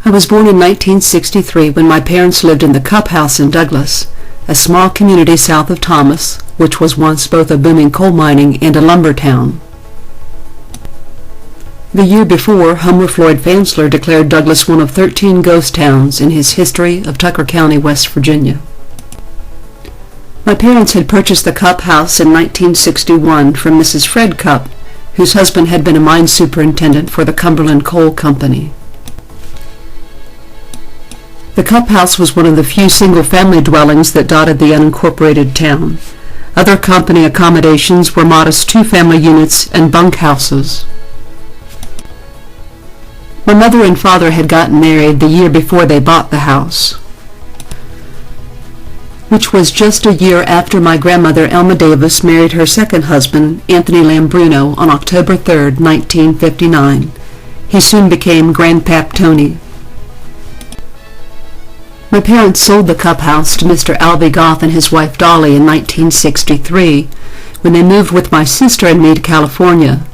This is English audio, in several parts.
I was born in 1963 when my parents lived in the Cup House in Douglas, a small community south of Thomas, which was once both a booming coal mining and a lumber town. The year before, Homer Floyd Fansler declared Douglas one of 13 ghost towns in his History of Tucker County, West Virginia. My parents had purchased the Cup House in 1961 from Mrs. Fred Cup, whose husband had been a mine superintendent for the Cumberland Coal Company. The Cup House was one of the few single-family dwellings that dotted the unincorporated town. Other company accommodations were modest two-family units and bunkhouses. My mother and father had gotten married the year before they bought the house, which was just a year after my grandmother Elma Davis married her second husband, Anthony Lambrino, on October 3, 1959. He soon became Grandpap Tony. My parents sold the Cup House to Mr. Albie Goff and his wife Dolly in 1963, when they moved with my sister and me to California.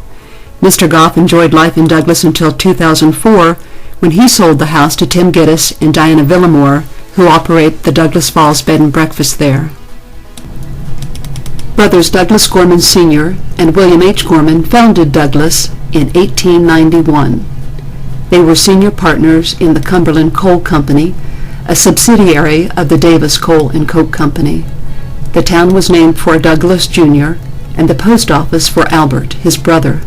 Mr. Goff enjoyed life in Douglas until 2004, when he sold the house to Tim Geddes and Diana Villamore, who operate the Douglas Falls Bed and Breakfast there. Brothers Douglas Gorman Sr. and William H. Gorman founded Douglas in 1891. They were senior partners in the Cumberland Coal Company, a subsidiary of the Davis Coal and Coke Company. The town was named for Douglas Jr. and the post office for Albert, his brother.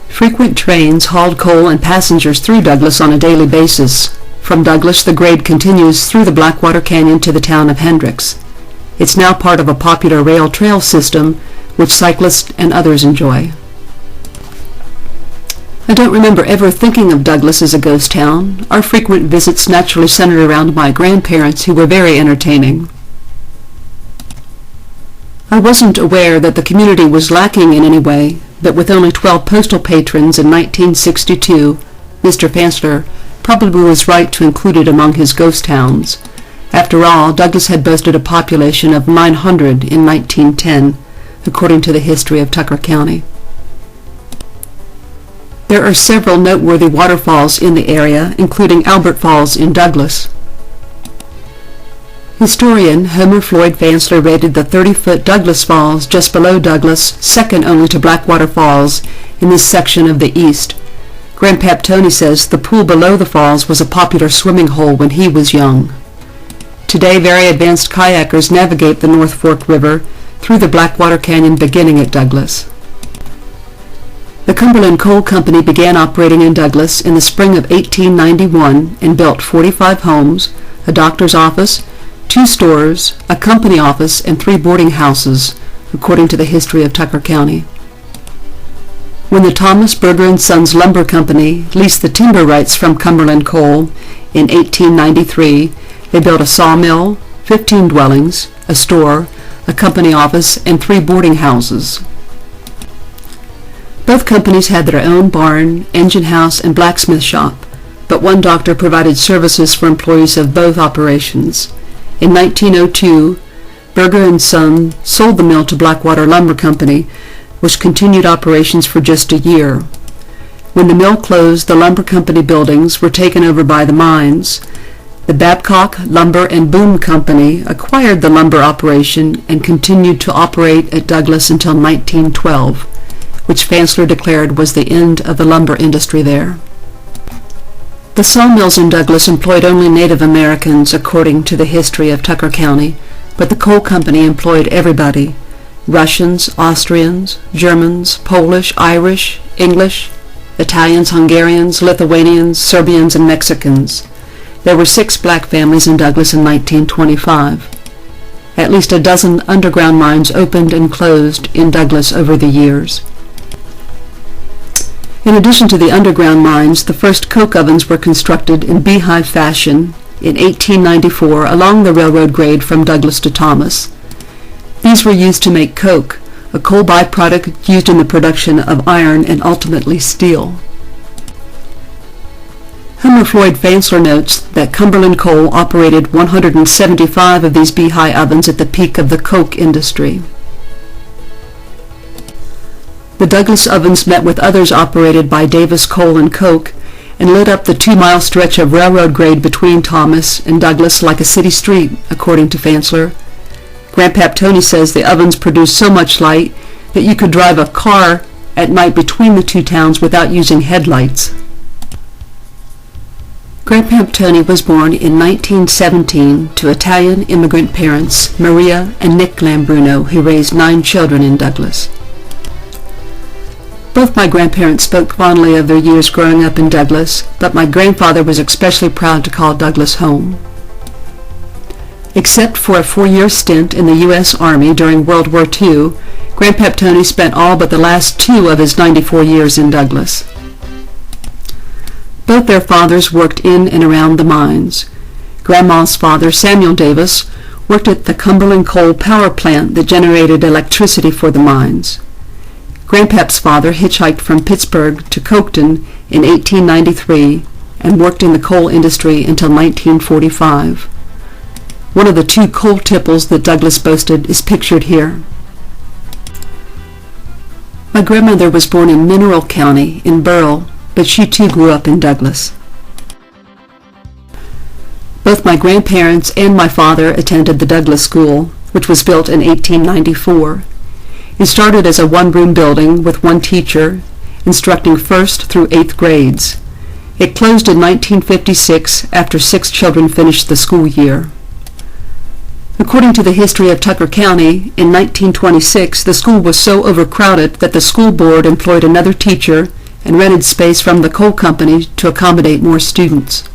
Frequent trains hauled coal and passengers through Douglas on a daily basis. From Douglas, the grade continues through the Blackwater Canyon to the town of Hendricks. It's now part of a popular rail trail system, which cyclists and others enjoy. I don't remember ever thinking of Douglas as a ghost town. Our frequent visits naturally centered around my grandparents, who were very entertaining. I wasn't aware that the community was lacking in any way, but with only 12 postal patrons in 1962, Mr. Fansler probably was right to include it among his ghost towns. After all, Douglas had boasted a population of 900 in 1910, according to the History of Tucker County. There are several noteworthy waterfalls in the area, including Albert Falls in Douglas. Historian Homer Floyd Fansler rated the 30-foot Douglas Falls just below Douglas, second only to Blackwater Falls, in this section of the east. Grandpap Tony says the pool below the falls was a popular swimming hole when he was young. Today, very advanced kayakers navigate the North Fork River through the Blackwater Canyon beginning at Douglas. The Cumberland Coal Company began operating in Douglas in the spring of 1891 and built 45 homes, a doctor's office, 2 stores, a company office, and 3 boarding houses, according to the History of Tucker County. When the Thomas Berger & Sons Lumber Company leased the timber rights from Cumberland Coal in 1893, they built a sawmill, 15 dwellings, a store, a company office, and 3 boarding houses. Both companies had their own barn, engine house, and blacksmith shop, but one doctor provided services for employees of both operations. In 1902, Berger & Son sold the mill to Blackwater Lumber Company, which continued operations for just a year. When the mill closed, the lumber company buildings were taken over by the mines. The Babcock Lumber and Boom Company acquired the lumber operation and continued to operate at Douglas until 1912, which Fansler declared was the end of the lumber industry there. The sawmills in Douglas employed only Native Americans, according to the History of Tucker County, but the coal company employed everybody: Russians, Austrians, Germans, Polish, Irish, English, Italians, Hungarians, Lithuanians, Serbians, and Mexicans. There were 6 black families in Douglas in 1925. At least a dozen underground mines opened and closed in Douglas over the years. In addition to the underground mines, the first coke ovens were constructed in beehive fashion in 1894 along the railroad grade from Douglas to Thomas. These were used to make coke, a coal byproduct used in the production of iron and ultimately steel. Homer Floyd Fansler notes that Cumberland Coal operated 175 of these beehive ovens at the peak of the coke industry. The Douglas ovens met with others operated by Davis Coal and Coke, and lit up the 2-mile stretch of railroad grade between Thomas and Douglas like a city street, according to Fansler. Grandpap Tony says the ovens produced so much light that you could drive a car at night between the two towns without using headlights. Grandpap Tony was born in 1917 to Italian immigrant parents, Maria and Nick Lambruno, who raised 9 children in Douglas. Both my grandparents spoke fondly of their years growing up in Douglas, but my grandfather was especially proud to call Douglas home. Except for a 4-year stint in the U.S. Army during World War II, Grandpap Tony spent all but the last 2 of his 94 years in Douglas. Both their fathers worked in and around the mines. Grandma's father, Samuel Davis, worked at the Cumberland Coal Power Plant that generated electricity for the mines. Grandpap's father hitchhiked from Pittsburgh to Coketon in 1893 and worked in the coal industry until 1945. One of the 2 coal tipples that Douglas boasted is pictured here. My grandmother was born in Mineral County in Burrell, but she too grew up in Douglas. Both my grandparents and my father attended the Douglas School, which was built in 1894. It started as a 1-room building with 1 teacher, instructing 1st through 8th grades. It closed in 1956 after 6 children finished the school year. According to the history of Tucker County, in 1926 the school was so overcrowded that the school board employed another teacher and rented space from the coal company to accommodate more students.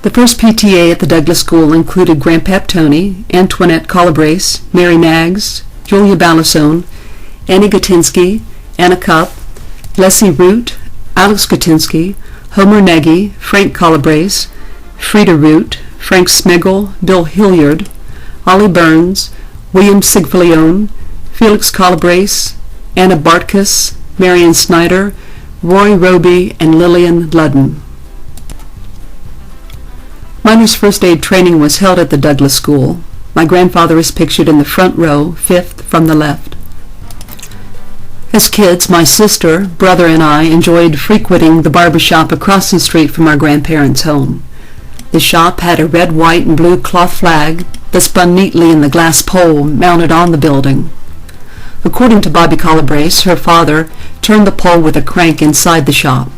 The first PTA at the Douglas School included Grandpap Tony, Antoinette Calabrese, Mary Maggs, Julia Balasone, Annie Gatinsky, Anna Cupp, Leslie Root, Alex Gatinsky, Homer Nagy, Frank Calabrese, Frida Root, Frank Smigel, Bill Hilliard, Ollie Burns, William Sigfillione, Felix Calabrese, Anna Bartkus, Marion Snyder, Roy Roby, and Lillian Ludden. Miners' first aid training was held at the Douglas School. My grandfather is pictured in the front row, 5th from the left. As kids, my sister, brother, and I enjoyed frequenting the barber shop across the street from our grandparents' home. The shop had a red, white, and blue cloth flag that spun neatly in the glass pole mounted on the building. According to Bobby Calabrese, her father turned the pole with a crank inside the shop.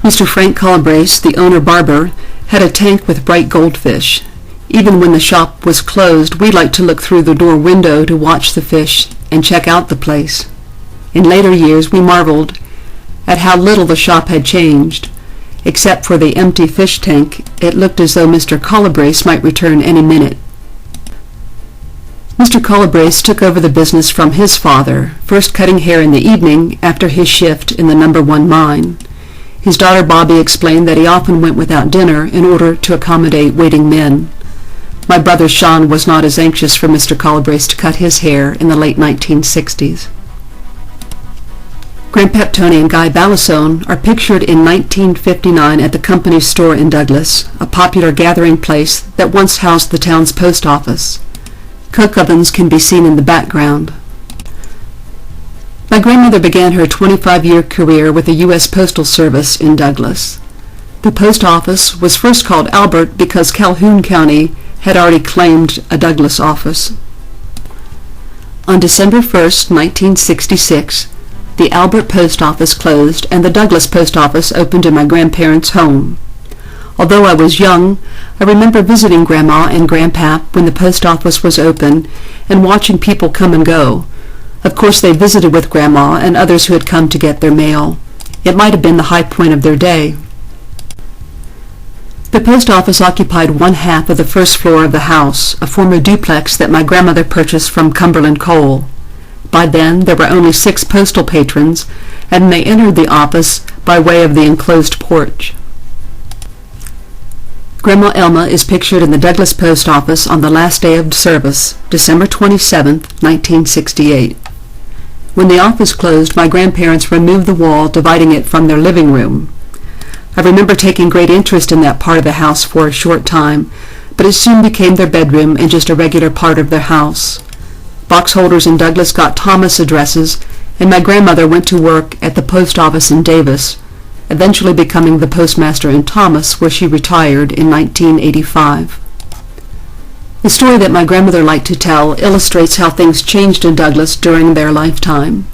Mr. Frank Calabrese, the owner barber, had a tank with bright goldfish. Even when the shop was closed, we liked to look through the door window to watch the fish and check out the place. In later years, we marveled at how little the shop had changed. Except for the empty fish tank, it looked as though Mr. Calabrese might return any minute. Mr. Calabrese took over the business from his father, first cutting hair in the evening after his shift in the No. 1 mine. His daughter Bobby explained that he often went without dinner in order to accommodate waiting men. My brother Sean was not as anxious for Mr. Calabrese to cut his hair in the late 1960s. Grandpap Tony and Guy Balasone are pictured in 1959 at the company's store in Douglas, a popular gathering place that once housed the town's post office. Coke ovens can be seen in the background. My grandmother began her 25-year career with the U.S. Postal Service in Douglas. The post office was first called Albert because Calhoun County had already claimed a Douglas office. On December 1, 1966, the Albert Post Office closed and the Douglas Post Office opened in my grandparents' home. Although I was young, I remember visiting Grandma and Grandpap when the post office was open and watching people come and go. Of course, they visited with Grandma and others who had come to get their mail. It might have been the high point of their day. The post office occupied 1/2 of the first floor of the house, a former duplex that my grandmother purchased from Cumberland Coal. By then, there were only 6 postal patrons, and they entered the office by way of the enclosed porch. Grandma Elma is pictured in the Douglas Post Office on the last day of service, December 27, 1968. When the office closed, my grandparents removed the wall dividing it from their living room. I remember taking great interest in that part of the house for a short time, but it soon became their bedroom and just a regular part of their house. Box holders in Douglas got Thomas addresses, and my grandmother went to work at the post office in Davis, eventually becoming the postmaster in Thomas, where she retired in 1985. The story that my grandmother liked to tell illustrates how things changed in Douglas during their lifetime.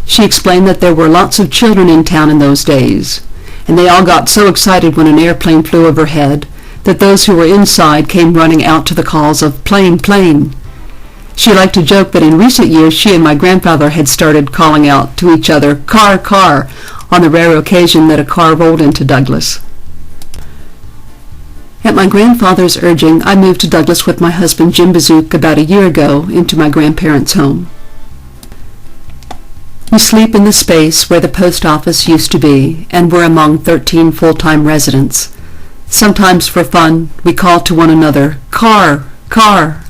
She explained that there were lots of children in town in those days, and they all got so excited when an airplane flew overhead that those who were inside came running out to the calls of "plane, plane." She liked to joke that in recent years she and my grandfather had started calling out to each other, "Car, car," on the rare occasion that a car rolled into Douglas. At my grandfather's urging, I moved to Douglas with my husband Jim Bazook about a year ago into my grandparents' home. We sleep in the space where the post office used to be, and we're among 13 full-time residents. Sometimes for fun, we call to one another, "Car, car."